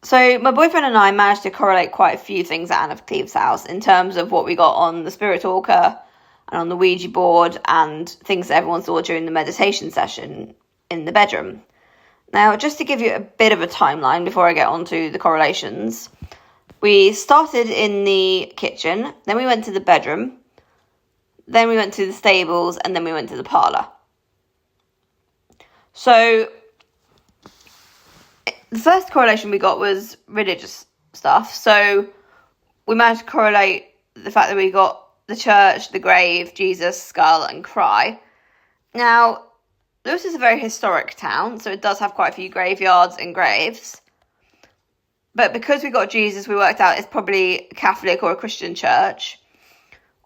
So my boyfriend and I managed to correlate quite a few things at Anne of Cleve's house in terms of what we got on the Spirit Talker and on the Ouija board and things that everyone saw during the meditation session in the bedroom. Now, just to give you a bit of a timeline before I get on to the correlations, we started in the kitchen, then we went to the bedroom, then we went to the stables, and then we went to the parlour. So the first correlation we got was religious stuff. So we managed to correlate the fact that we got the church, the grave, Jesus, skull, and cry. Now, Lewes is a very historic town, so it does have quite a few graveyards and graves. But because we got Jesus, we worked out it's probably a Catholic or a Christian church,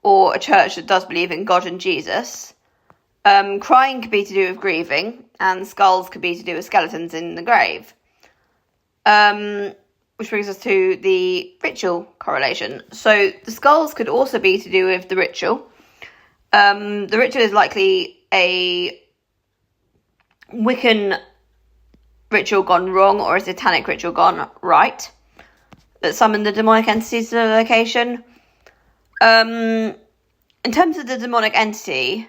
or a church that does believe in God and Jesus. Crying could be to do with grieving, and skulls could be to do with skeletons in the grave. Which brings us to the ritual correlation. So the skulls could also be to do with the ritual. The ritual is likely a Wiccan ritual gone wrong or a satanic ritual gone right that summoned the demonic entities to the location. In terms of the demonic entity,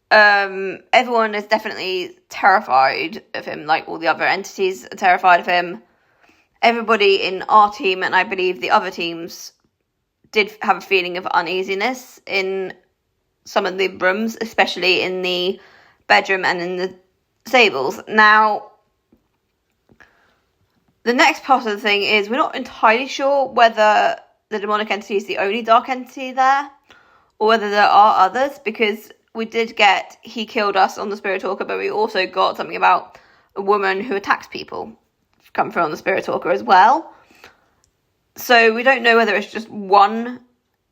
everyone is definitely terrified of him, like all the other entities are terrified of him. Everybody in our team, and I believe the other teams, did have a feeling of uneasiness in some of the rooms, especially in the bedroom and in the stables. Now, the next part of the thing is we're not entirely sure whether the demonic entity is the only dark entity there, or whether there are others, because we did get he killed us on the Spirit Talker, but we also got something about a woman who attacks people come through on the Spirit Talker as well. So we don't know whether it's just one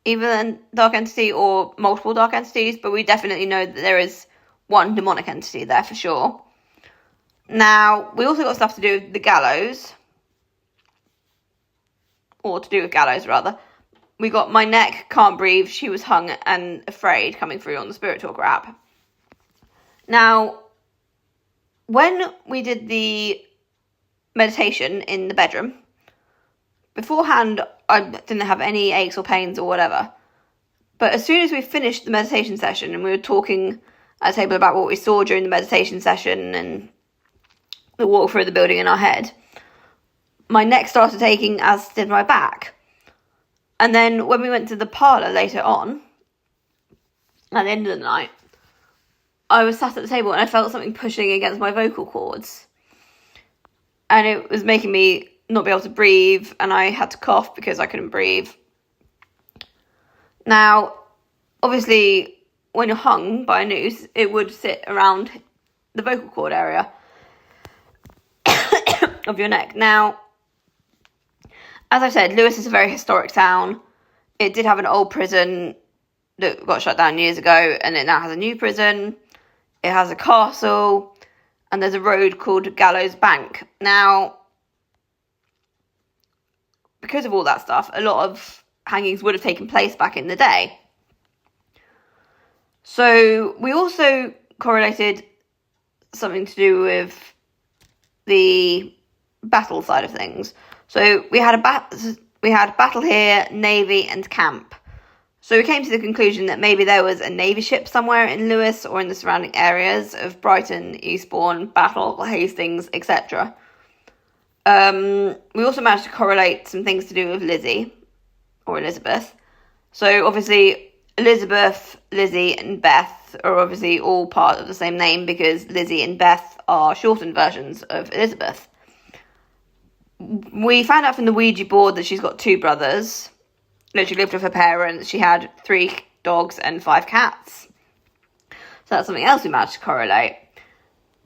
evil dark entity or multiple dark entities, but we definitely know that there is one demonic entity there for sure. Now, we also got stuff to do with the gallows, or to do with gallows rather. We got my neck can't breathe, she was hung and afraid coming through on the Spirit Talker app. Now, when we did the meditation in the bedroom, beforehand I didn't have any aches or pains or whatever. But as soon as we finished the meditation session and we were talking at a table about what we saw during the meditation session and the walk through the building in our head, my neck started aching, as did my back. And then when we went to the parlour later on, at the end of the night, I was sat at the table and I felt something pushing against my vocal cords. And it was making me not be able to breathe, and I had to cough because I couldn't breathe. Now, obviously, when you're hung by a noose, it would sit around the vocal cord area of your neck. Now, as I said, Lewes is a very historic town. It did have an old prison that got shut down years ago, and it now has a new prison. It has a castle, and there's a road called Gallows Bank. Now, because of all that stuff, a lot of hangings would have taken place back in the day. So we also correlated something to do with the battle side of things. So we had battle here, navy, and camp. So we came to the conclusion that maybe there was a navy ship somewhere in Lewes or in the surrounding areas of Brighton, Eastbourne, Battle, Hastings, etc. We also managed to correlate some things to do with Lizzie, or Elizabeth. So obviously Elizabeth, Lizzie, and Beth are obviously all part of the same name because Lizzie and Beth are shortened versions of Elizabeth. We found out from the Ouija board that she's got 2 brothers. She lived with her parents. She had 3 dogs and 5 cats. So that's something else we managed to correlate.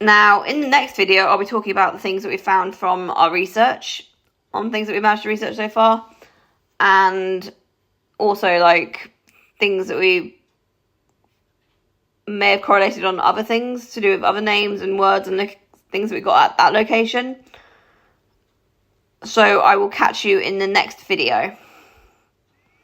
Now, in the next video, I'll be talking about the things that we found from our research on things that we managed to research so far. And also, like, things that we may have correlated on other things to do with other names and words and things that we got at that location. So I will catch you in the next video.